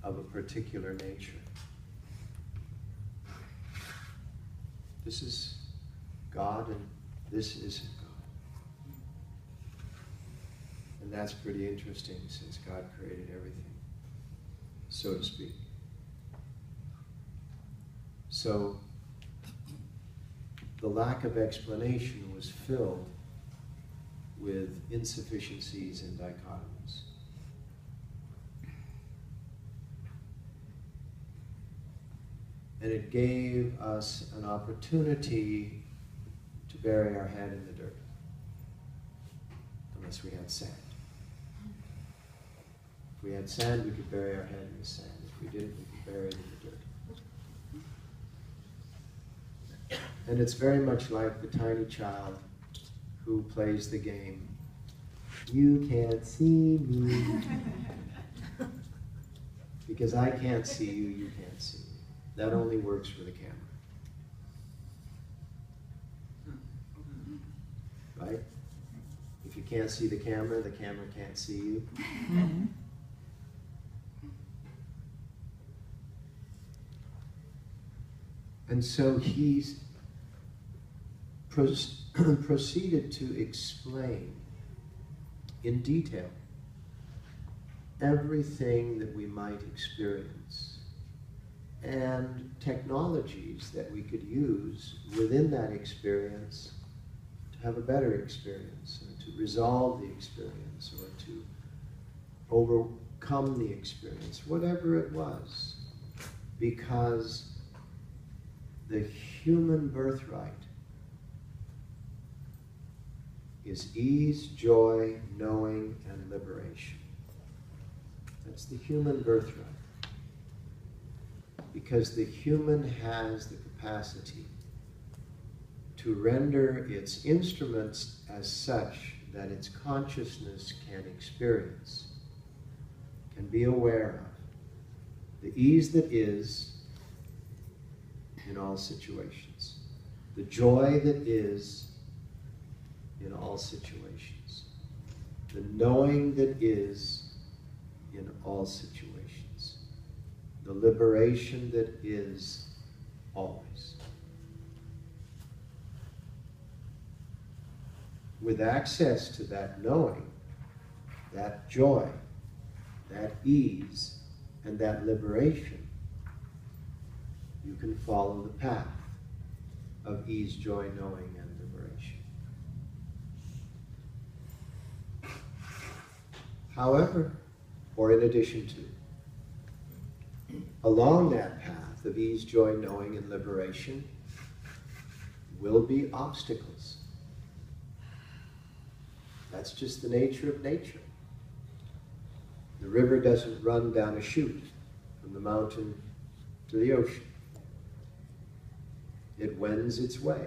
of a particular nature. This is God and this isn't God. And that's pretty interesting since God created everything, so to speak. So the lack of explanation was filled with insufficiencies and dichotomies. And it gave us an opportunity to bury our head in the dirt, unless we had sand. If we had sand, we could bury our head in the sand. If we didn't, we could bury it in the dirt. And it's very much like the tiny child who plays the game, "You can't see me." Because I can't see you, you can't see me. That only works for the camera. Right? If you can't see the camera can't see you. And so he's proceeded to explain in detail everything that we might experience and technologies that we could use within that experience to have a better experience, or to resolve the experience, or to overcome the experience, whatever it was. Because the human birthright is ease, joy, knowing, and liberation. That's the human birthright. Because the human has the capacity to render its instruments as such that its consciousness can experience, can be aware of, the ease that is in all situations, the joy that is in all situations, the knowing that is in all situations, the liberation that is always. With access to that knowing, that joy, that ease, and that liberation, you can follow the path of ease, joy, knowing, and liberation. However, or in addition to, along that path of ease, joy, knowing, and liberation will be obstacles. That's just the nature of nature. The river doesn't run down a chute from the mountain to the ocean. It wends its way.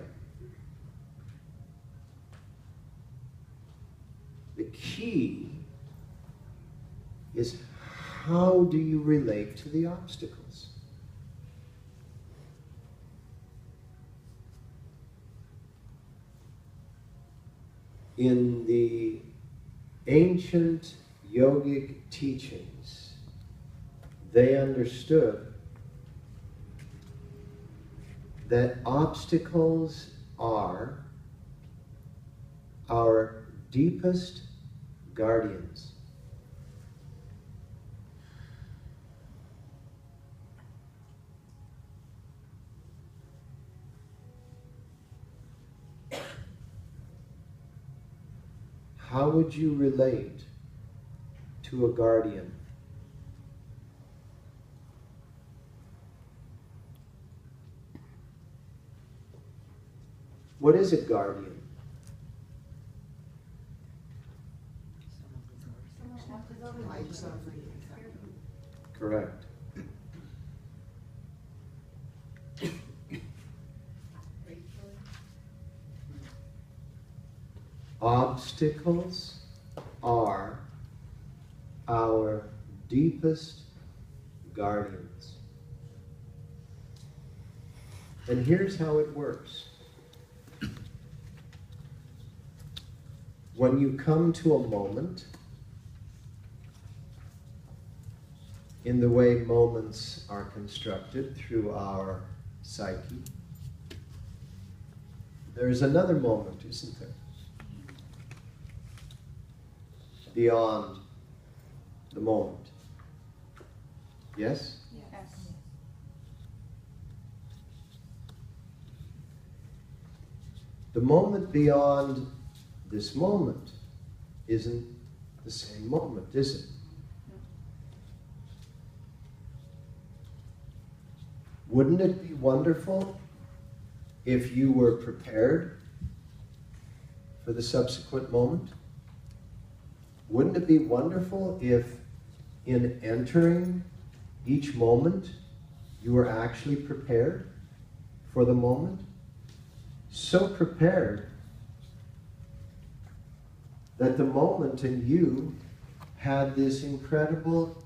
The key is, how do you relate to the obstacles? In the ancient yogic teachings, they understood that obstacles are our deepest guardians. How would you relate to a guardian? What is a guardian? Correct. Obstacles are our deepest guardians. And here's how it works. When you come to a moment in the way moments are constructed through our psyche, there's another moment, isn't there? Beyond the moment. Yes? Yes. The moment beyond this moment isn't the same moment, is it? Wouldn't it be wonderful if you were prepared for the subsequent moment? Wouldn't it be wonderful if in entering each moment you were actually prepared for the moment? So prepared that the moment in you had this incredible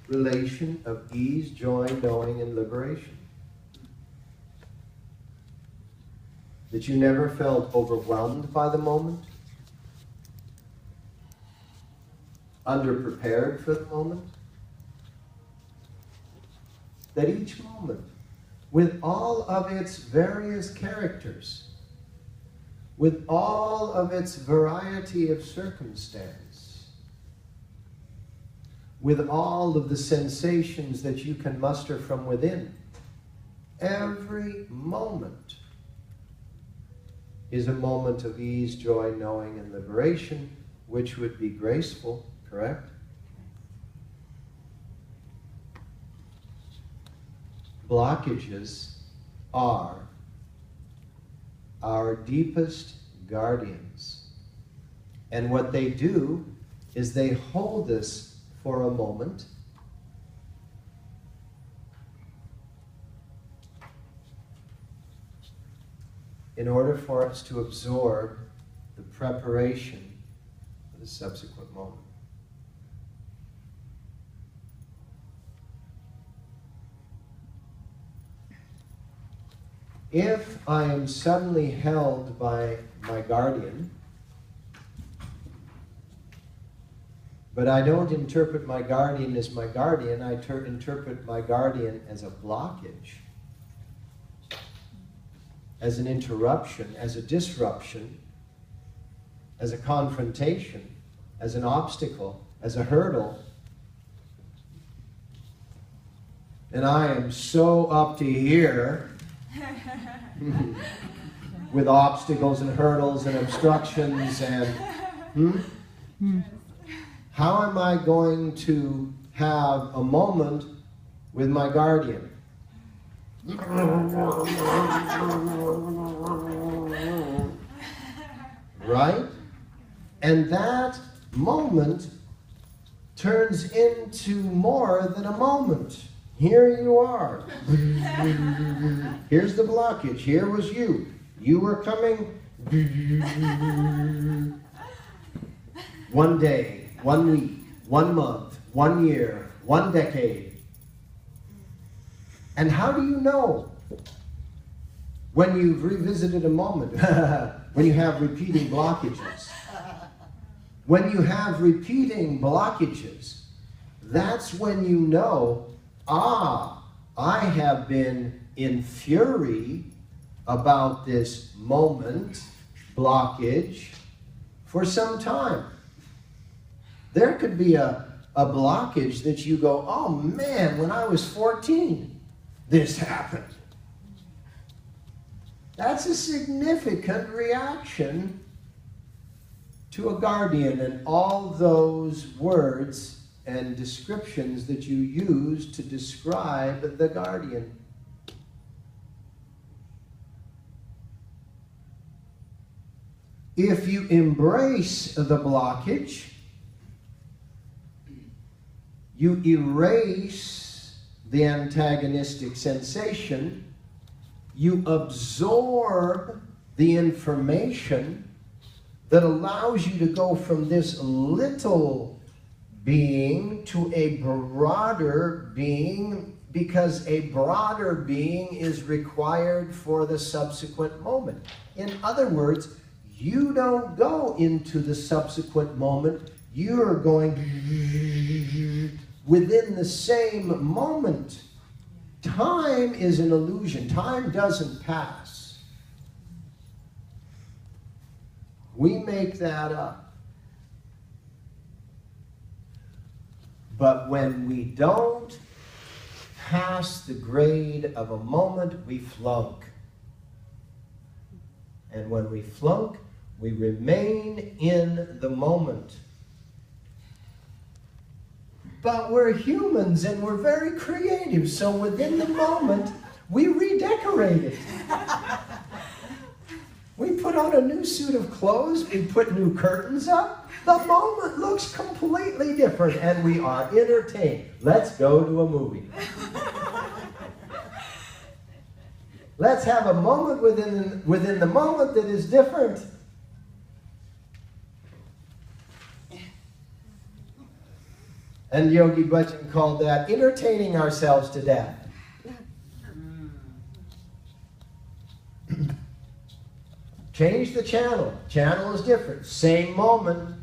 relation of ease, joy, knowing, and liberation. That you never felt overwhelmed by the moment, underprepared for the moment. That each moment, with all of its various characters, with all of its variety of circumstance, with all of the sensations that you can muster from within, every moment is a moment of ease, joy, knowing, and liberation, which would be graceful, correct? Blockages are our deepest guardians. And what they do is they hold us for a moment in order for us to absorb the preparation for the subsequent moment. If I am suddenly held by my guardian, but I don't interpret my guardian as my guardian, I interpret my guardian as a blockage, as an interruption, as a disruption, as a confrontation, as an obstacle, as a hurdle. And I am so up to here with obstacles and hurdles and obstructions and how am I going to have a moment with my guardian? Right? And that moment turns into more than a moment. Here you are. Here's the blockage. Here was you. You were coming. One day, 1 week, 1 month, 1 year, 1 decade. And how do you know when you've revisited a moment? When you have repeating blockages. When you have repeating blockages, that's when you know, I have been in fury about this moment, blockage, for some time. There could be a blockage that you go, oh man, when I was 14, this happened. That's a significant reaction to a guardian, and all those words and descriptions that you use to describe the guardian. If you embrace the blockage, you erase the antagonistic sensation, you absorb the information that allows you to go from this little being to a broader being, because a broader being is required for the subsequent moment. In other words, you don't go into the subsequent moment, you're going within the same moment. Time is an illusion. Time doesn't pass. We make that up. But when we don't pass the grade of a moment, we flunk. And when we flunk, we remain in the moment. But we're humans and we're very creative, so within the moment, we redecorate it. We put on a new suit of clothes, we put new curtains up, the moment looks completely different and we are entertained. Let's go to a movie. Let's have a moment within the moment that is different. And Yogi Bhajan called that entertaining ourselves to death. Change the channel. Channel is different. Same moment.